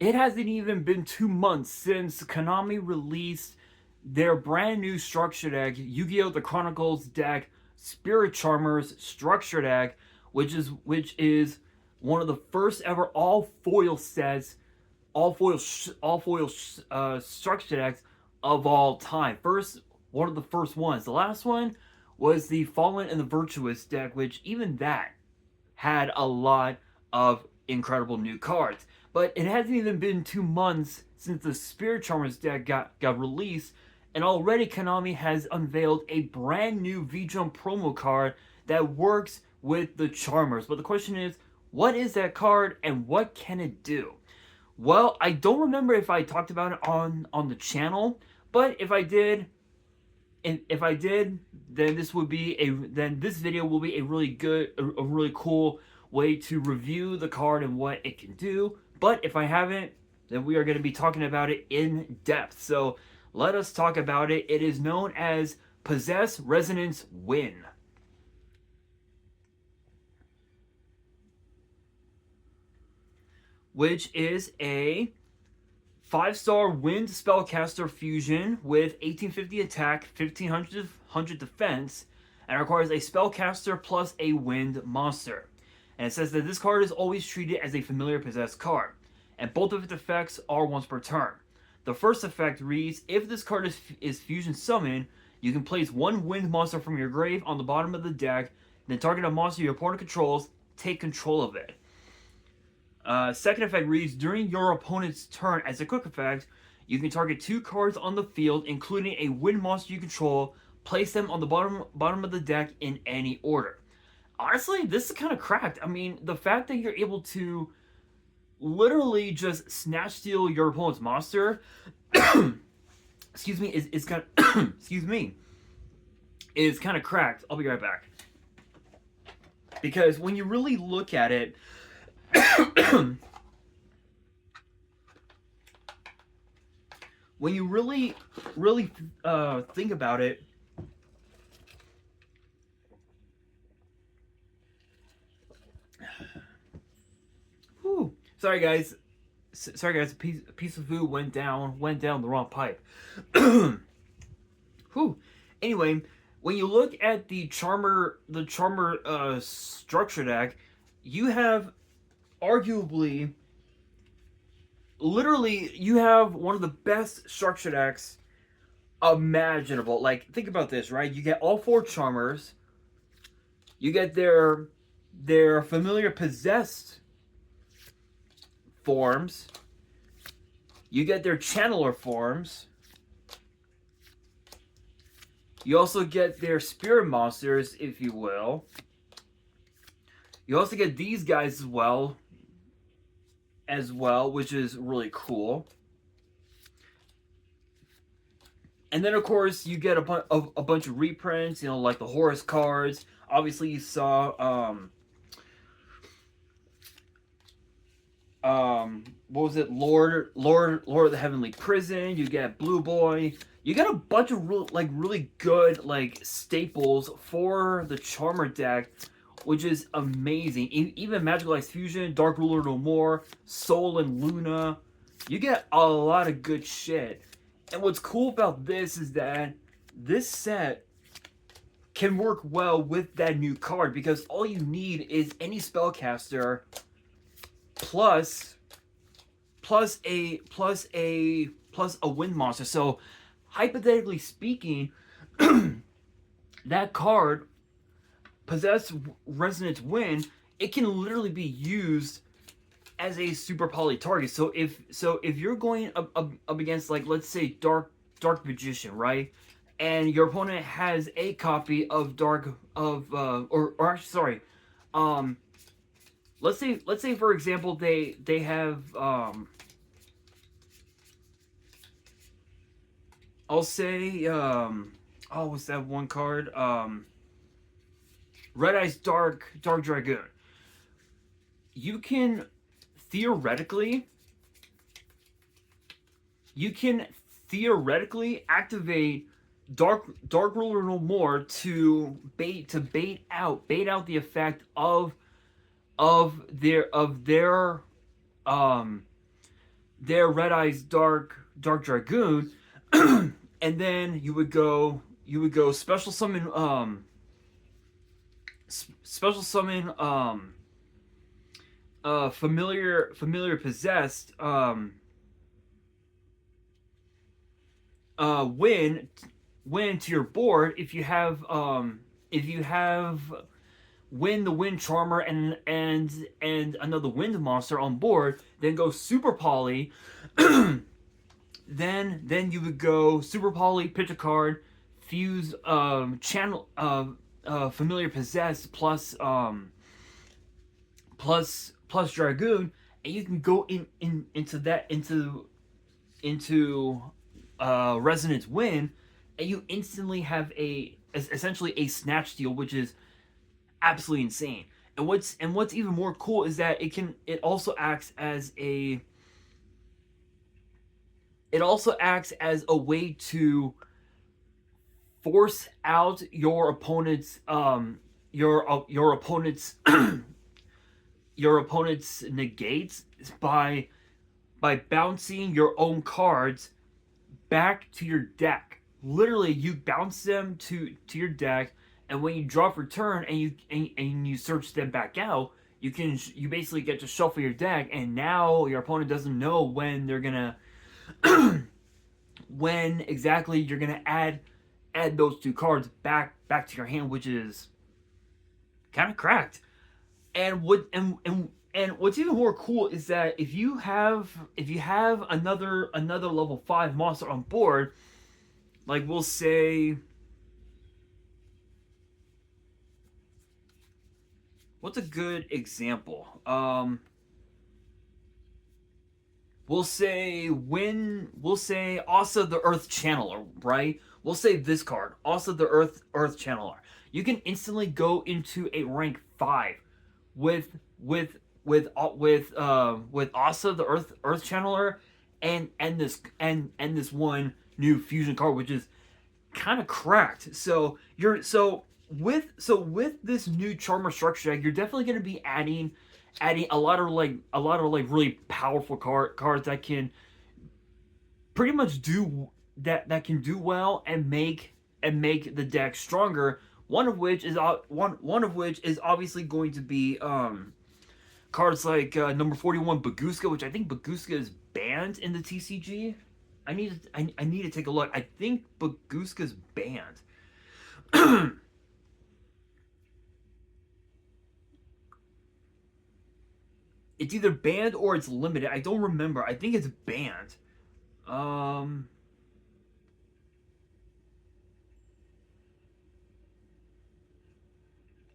It hasn't even been 2 months since Konami released their brand new structure deck, Yu-Gi-Oh! The Chronicles deck, Spirit Charmers structure deck, which is one of the first ever all foil sets, all foil structure decks of all time. One of the first ones. The last one was the Fallen and the Virtuous deck, which even that had a lot of incredible new cards. But it hasn't even been 2 months since the Spirit Charmers deck got released, and already Konami has unveiled a brand new V-Jump promo card that works with the Charmers. But the question is, what is that card and what can it do? Well, I don't remember if I talked about it on the channel, but if I did, then this video will be a really good, a really cool way to review the card and what it can do. But if I haven't, then we are going to be talking about it in depth. So let us talk about it. It is known as Possess Resonance Win, which is a 5-star wind spellcaster fusion with 1850 attack, 1500 defense, and requires a spellcaster plus a wind monster. And it says that this card is always treated as a familiar possessed card, and both of its effects are once per turn. The first effect reads, if this card is fusion summoned, you can place one wind monster from your grave on the bottom of the deck, then target a monster your opponent controls, take control of it. Second effect reads, during your opponent's turn as a quick effect, you can target 2 cards on the field, including a wind monster you control, place them on the bottom of the deck in any order. Honestly, this is kind of cracked. I mean, the fact that you're able to literally just snatch steal your opponent's monster, excuse me, is kind of, excuse me, is kind of cracked. I'll be right back. Because when you really look at it, when you really think about it, whew, sorry guys, a piece of food went down the wrong pipe. Whew. Anyway, when you look at the charmer structure deck, you have arguably, literally, you have one of the best structure decks imaginable. Like, think about this, right? You get all 4 Charmers, you get their familiar possessed forms, you get their Channeler forms, you also get their Spirit Monsters, if you will. You also get these guys as well, which is really cool. And then, of course, you get a bunch of reprints, like the Horus cards. Obviously, you saw, what was it? Lord of the Heavenly Prison. You get Blue Boy. You get a bunch of really good, staples for the Charmer deck, which is amazing. Even Magical Ice Fusion, Dark Ruler No More, Soul and Luna. You get a lot of good shit. And what's cool about this is that this set can work well with that new card, because all you need is any spellcaster plus a wind monster. So hypothetically speaking, that card, Possess Resonance Wind, it can literally be used as a super poly target. So if you're going up against, let's say Dark Magician, right? And your opponent has a copy of let's say for example they have I'll say what's that one card? Red Eyes Dark Dragoon. You can theoretically activate Dark Ruler No More to bait out the effect of their their Red Eyes Dark Dragoon, and then you would go special summon familiar possessed win to your board if you have win the Wind Charmer and another Wind monster on board, then go Super Poly. then you would go Super Poly, pitch a card, fuse channel familiar possessed plus Dragoon, and you can go into Resonance Wind, and you instantly have essentially a snatch steal, which is absolutely insane. And what's even more cool is that it also acts as a way to force out your opponent's your opponent's your opponent's negates by bouncing your own cards back to your deck. Literally, you bounce them to your deck, and when you draw for turn and you search them back out, you basically get to shuffle your deck, and now your opponent doesn't know when they're gonna when exactly you're gonna add those two cards back to your hand, which is kind of cracked. And what's even more cool is that if you have another level 5 monster on board, like we'll say, what's a good example? We'll say Asa the Earth Channeler, right? We'll say this card, Asa the Earth Channeler. You can instantly go into a rank 5 with Asa the Earth Channeler and this one new fusion card, which is kind of cracked. So with this new Charmer structure deck, you're definitely going to be adding a lot of really powerful cards that can pretty much do that can do well and make the deck stronger. One of which is obviously going to be cards like number 41 Baguska, which I think Baguska is banned in the TCG. I need to take a look. I think Baguska's banned. It's either banned or it's limited. I don't remember. I think it's banned.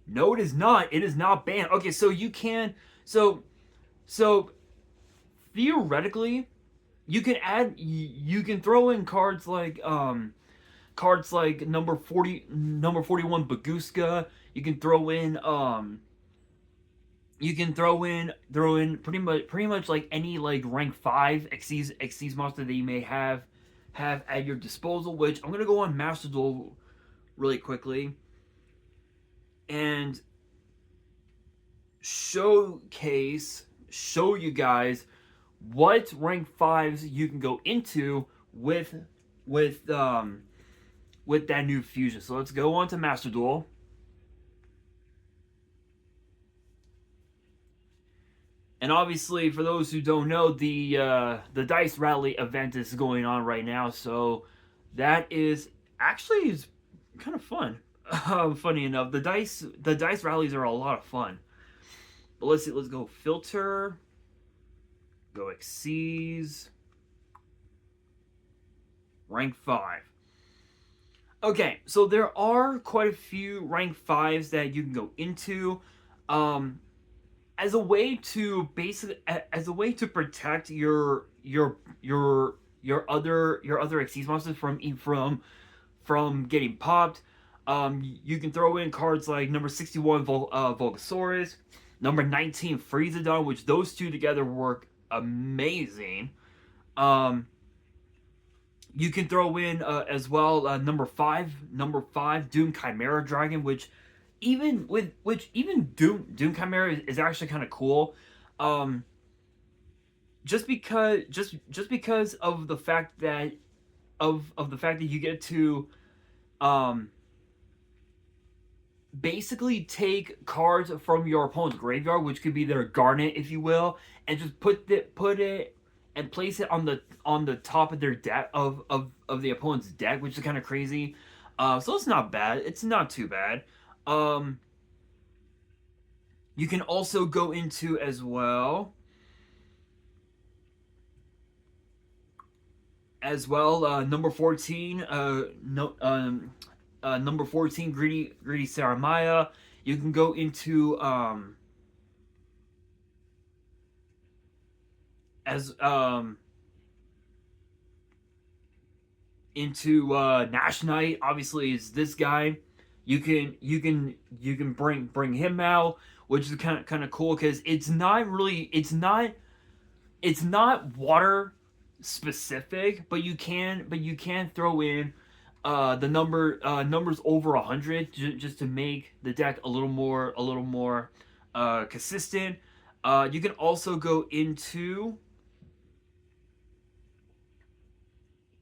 No, it is not. It is not banned. Okay, so you can so theoretically you can throw in cards like number 41 Baguska. You can throw in pretty much like any like rank 5 Xyz monster that you may have at your disposal, which I'm gonna go on Master Duel really quickly and show you guys what rank 5s you can go into with that new fusion. So let's go on to Master Duel. And obviously, for those who don't know, the Dice Rally event is going on right now, so that is actually kind of fun. Funny enough, the dice rallies are a lot of fun. But let's see. Let's go filter. Go Xyz. Rank 5. Okay, so there are quite a few rank 5s that you can go into. As a way to protect your other Xyz monsters from getting popped, you can throw in cards like number 61 Volgasaurus, number 19 Freezadon, which those two together work amazing. You can throw in as well number 5 Doom Chimera Dragon, which even Doom Chimera is actually kind of cool. just because of the fact that of the fact that you get to um basically take cards from your opponent's graveyard, which could be their garnet, if you will, and just put it and place it on the top of their deck of the opponent's deck, which is kind of crazy. So it's not bad. It's not too bad. Um, you can also go into as well number 14 no number 14 greedy Saramaya. You can go as into Nash Knight. Obviously is this guy. You can bring him out, which is kind of cool because it's not water specific, but you can throw in the numbers over 100 just to make the deck a little more consistent. You can also go into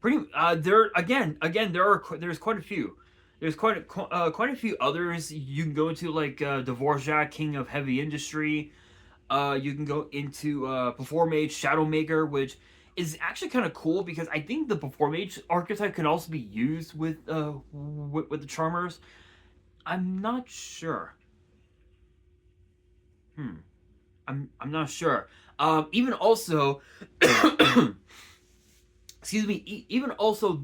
pretty there again there's quite a few. There's quite a few others you can go into, like Dvorak, King of Heavy Industry. You can go into Before Mage, Shadowmaker, which is actually kind of cool because I think the Before Mage archetype can also be used with the Charmers. I'm not sure. Hmm. I'm not sure. Even also, excuse me. Even also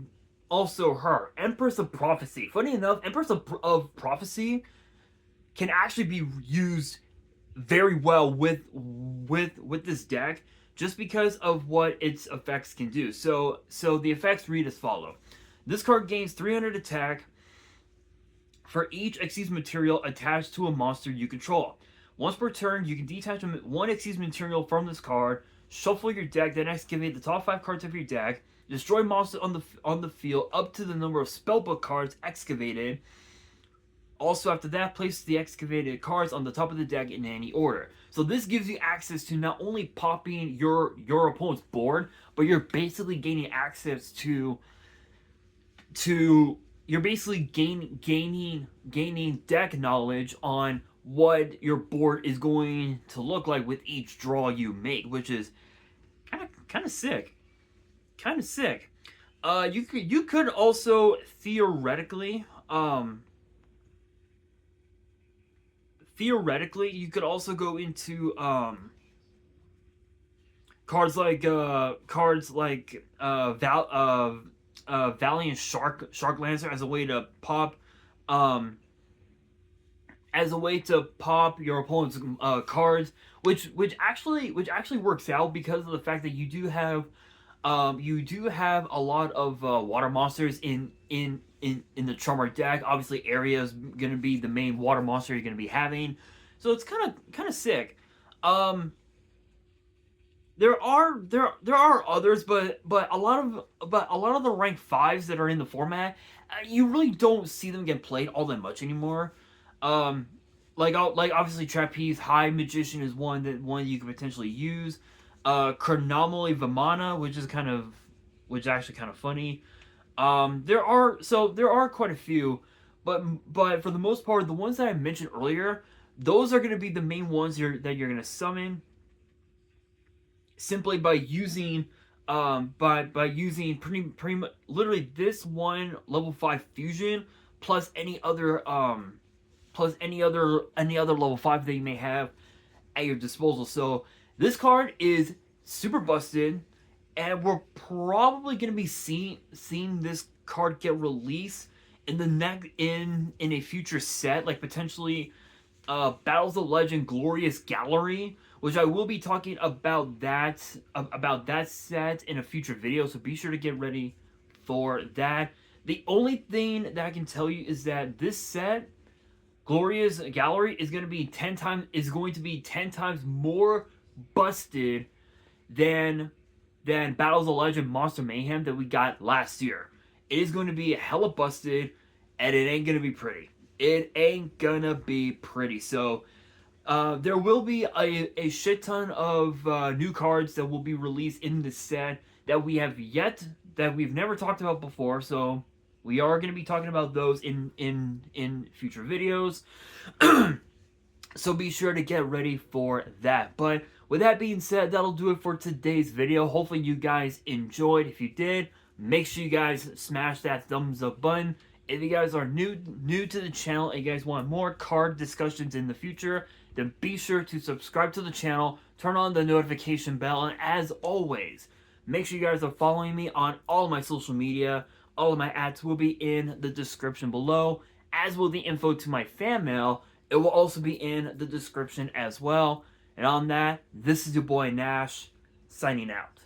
her Empress of Prophecy. Funny enough, Empress of Prophecy can actually be used very well with this deck just because of what its effects can do. So the effects read as follow. This card gains 300 attack for each Xyz material attached to a monster you control. Once per turn, you can detach one Xyz material from this card, shuffle your deck, then excavate the top 5 cards of your deck, destroy monsters on the field up to the number of spellbook cards excavated. Also, after that, place the excavated cards on the top of the deck in any order. So this gives you access to not only popping your opponent's board, but you're basically gaining access to you're basically gaining deck knowledge on what your board is going to look like with each draw you make, which is kind of sick. Kind of sick. You could also theoretically you could also go into cards like Valiant Shark Lancer as a way to pop um your opponent's cards, which actually works out because of the fact that you do have a lot of water monsters in the Charmer deck. Obviously, Area is going to be the main water monster you're going to be having, so it's kind of sick. Um, there are others, but a lot of the rank fives that are in the format, you really don't see them get played all that much anymore. Um, like obviously Trapeze High Magician is one you could potentially use. Chronomaly Vimana, which is actually kind of funny. There are quite a few, but for the most part, the ones that I mentioned earlier, those are going to be the main ones that you're going to summon simply by using by using pretty much literally this one level 5 fusion plus any other level 5 that you may have at your disposal. So this card is super busted, and we're probably going to be seeing this card get released in the next in a future set, like potentially Battles of Legend Glorious Gallery, which I will be talking about that set in a future video. So be sure to get ready for that. The only thing that I can tell you is that this set, Glorious Gallery, is going to be 10 times more busted than Battles of Legend Monster Mayhem that we got last year. It is going to be hella busted, and it ain't gonna be pretty. It ain't gonna be pretty. So There will be a shit ton of new cards that will be released in the set that we've never talked about before. So we are going to be talking about those in future videos. So be sure to get ready for that. But with that being said, that'll do it for today's video. Hopefully you guys enjoyed. If you did, make sure you guys smash that thumbs up button. If you guys are new to the channel and you guys want more card discussions in the future, then be sure to subscribe to the channel, turn on the notification bell, and as always, make sure you guys are following me on all of my social media. All of my ads will be in the description below, as will the info to my fan mail. It will also be in the description as well. And on that, this is your boy Nash, signing out.